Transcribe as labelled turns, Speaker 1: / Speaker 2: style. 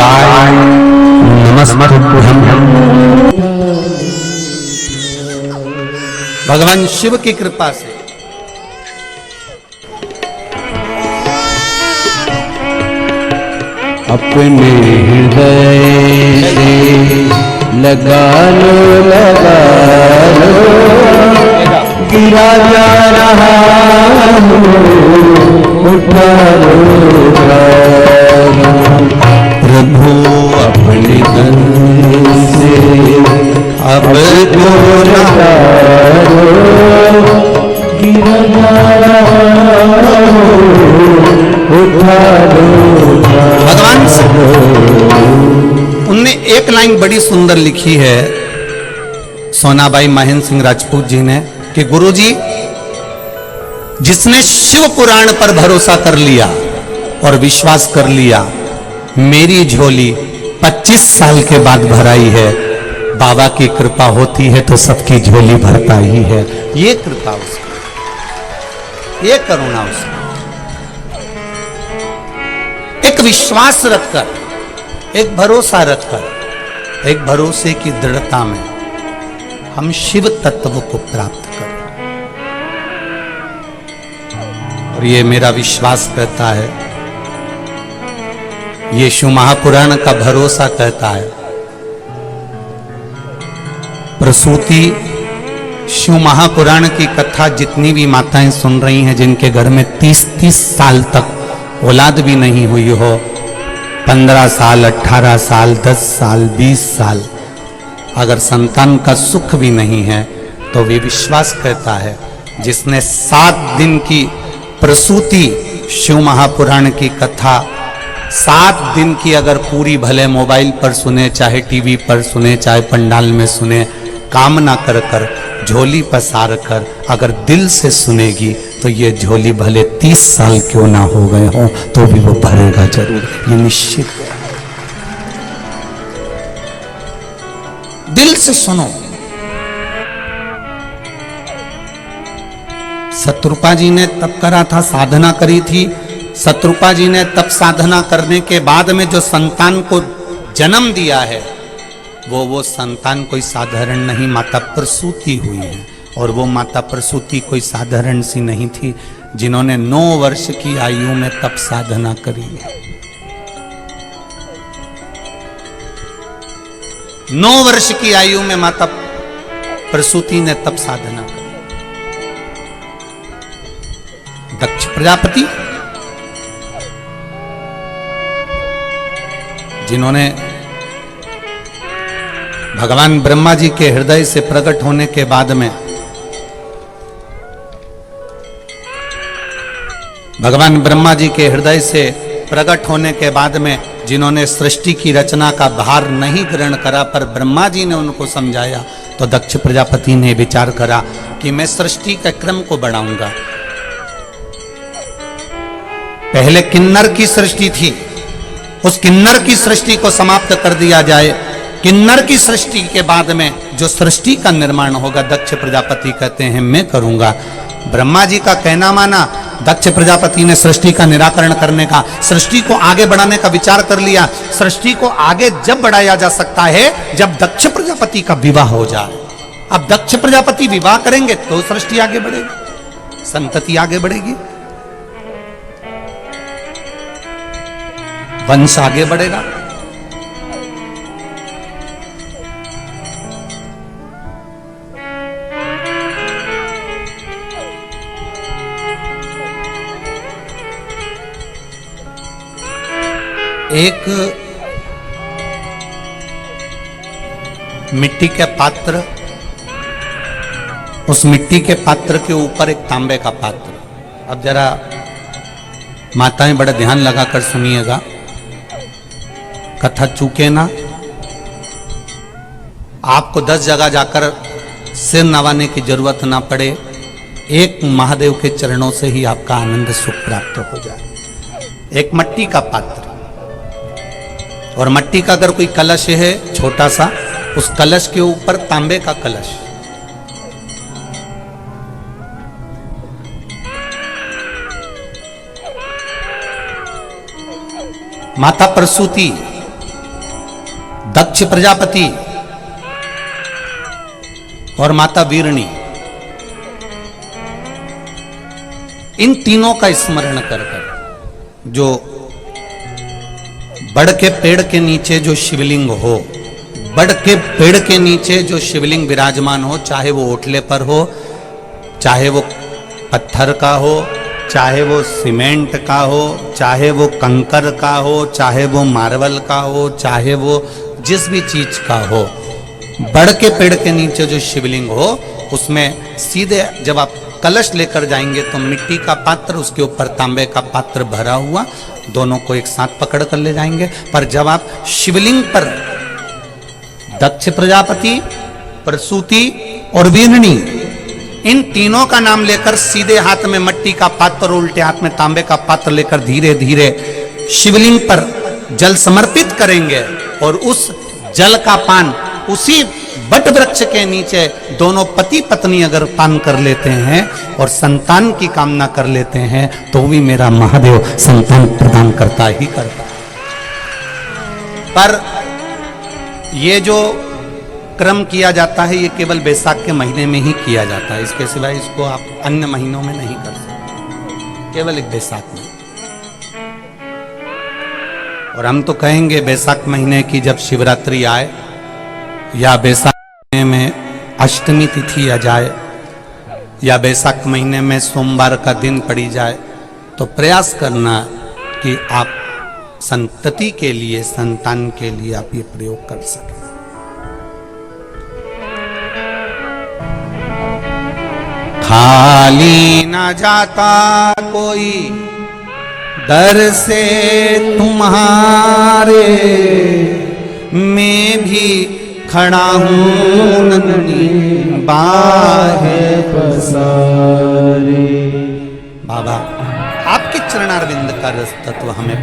Speaker 1: शिवाय नमस्तुभ्यं।
Speaker 2: भगवान शिव की कृपा से
Speaker 1: अपने हृदय से लगा लो गिरा जा रहा उठा लो प्रभु अपने तन से अब तो लगा लो गिरा जा रहा उठा लो।
Speaker 2: भगवान से उनने एक लाइन बड़ी सुंदर लिखी है सोनाबाई महेंद्र सिंह राजपूत जी ने कि गुरुजी, जिसने शिव पुराण पर भरोसा कर लिया और विश्वास कर लिया, मेरी झोली 25 साल के बाद भराई है। बाबा की कृपा होती है तो सबकी झोली भरता ही है। ये कृपा उसकी, ये करुणा उसकी। एक विश्वास रखकर, एक भरोसा रखकर, एक भरोसे की दृढ़ता में हम शिव तत्व को प्राप्त करें। और ये मेरा विश्वास कहता है, ये शिव महापुराण का भरोसा कहता है। प्रसूति शिव महापुराण की कथा जितनी भी माताएं सुन रही हैं, जिनके घर में 30-30 साल तक औलाद भी नहीं हुई हो, 15 साल, 18 साल, 10 साल, 20 साल, अगर संतान का सुख भी नहीं है, तो वे विश्वास कहता है, जिसने 7 दिन की प्रसूति शिव महापुराण की कथा 7 दिन की अगर पूरी, भले मोबाइल पर सुने, चाहे टीवी पर सुने, चाहे पंडाल में सुने, कामना कर कर, झोली पसार कर अगर दिल से सुनेगी, तो ये झोली भले 30 साल क्यों ना हो गए हो तो भी वो भरेगा जरूर, ये निश्चित है। दिल से सुनो। शत्रुपा जी ने तप करा था, साधना करी थी। शत्रुपा जी ने तप साधना करने के बाद में जो संतान को जन्म दिया है, वो संतान कोई साधारण नहीं, माता प्रसूति हुई है। और वो माता प्रसूति कोई साधारण सी नहीं थी, जिन्होंने 9 वर्ष की आयु में तप साधना करी है। 9 वर्ष की आयु में माता प्रसूति ने तप साधना करी। दक्ष प्रजापति, जिन्होंने भगवान ब्रह्मा जी के हृदय से प्रकट होने के बाद में, भगवान ब्रह्मा जी के हृदय से प्रकट होने के बाद में जिन्होंने सृष्टि की रचना का भार नहीं ग्रहण करा, पर ब्रह्मा जी ने उनको समझाया, तो दक्ष प्रजापति ने विचार करा कि मैं सृष्टि के क्रम को बढ़ाऊंगा। पहले किन्नर की सृष्टि थी, उस किन्नर की सृष्टि को समाप्त कर दिया जाए। किन्नर की सृष्टि के बाद में जो सृष्टि का निर्माण होगा, दक्ष प्रजापति कहते हैं मैं करूंगा। ब्रह्मा जी का कहना माना, दक्ष प्रजापति ने सृष्टि का निराकरण करने का, सृष्टि को आगे बढ़ाने का विचार कर लिया। सृष्टि को आगे जब बढ़ाया जा सकता है जब दक्ष प्रजापति का विवाह हो जाए। अब दक्ष प्रजापति विवाह करेंगे तो सृष्टि आगे बढ़ेगी, संतति आगे बढ़ेगी, वंश आगे बढ़ेगा। एक मिट्टी के पात्र, उस मिट्टी के पात्र के ऊपर एक तांबे का पात्र। अब जरा माताएं बड़ा ध्यान लगाकर सुनिएगा, कथा चूके ना। आपको 10 जगह जाकर सिर नवाने की जरूरत ना पड़े, एक महादेव के चरणों से ही आपका आनंद सुख प्राप्त हो जाए। एक मट्टी का पात्र, और मट्टी का अगर कोई कलश है छोटा सा, उस कलश के ऊपर तांबे का कलश। माता प्रसूति दक्ष प्रजापति और माता वीरणी, इन तीनों का स्मरण कर कर जो बड़ के पेड़ के नीचे जो शिवलिंग हो, बड़ के पेड़ के नीचे जो शिवलिंग विराजमान हो, चाहे वो ओटले पर हो, चाहे वो पत्थर का हो, चाहे वो सीमेंट का हो, चाहे वो कंकर का हो, चाहे वो मार्बल का हो, चाहे वो जिस भी चीज का हो, बड़ के पेड़ के नीचे जो शिवलिंग हो उसमें सीधे जब आप कलश लेकर जाएंगे तो मिट्टी का पात्र, उसके ऊपर तांबे का पात्र भरा हुआ, दोनों को एक साथ पकड़ कर ले जाएंगे। पर जब आप शिवलिंग पर दक्ष प्रजापति, प्रसूति और वीरणी, इन तीनों का नाम लेकर सीधे हाथ में मिट्टी का पात्र और उल्टे हाथ में तांबे का पात्र लेकर धीरे धीरे शिवलिंग पर जल समर्पित करेंगे और उस जल का पान उसी बट वृक्ष के नीचे दोनों पति पत्नी अगर पान कर लेते हैं और संतान की कामना कर लेते हैं तो भी मेरा महादेव संतान प्रदान करता ही करता। पर ये जो क्रम किया जाता है ये केवल बैसाख के महीने में ही किया जाता है, इसके सिवाय इसको आप अन्य महीनों में नहीं कर सकते, केवल एक बैसाख में। और हम तो कहेंगे बैसाख महीने की जब शिवरात्रि आए या बैसाख महीने में अष्टमी तिथि आ जाए या बैसाख महीने में सोमवार का दिन पड़ी जाए तो प्रयास करना कि आप संतति के लिए, संतान के लिए आप ये प्रयोग कर सकें। खाली न जाता कोई दर से तुम्हारे, मैं भी खड़ा हूँ नंदी बाहे पसारे। बाबा आपके चरणारविंद का रस तत्व हमें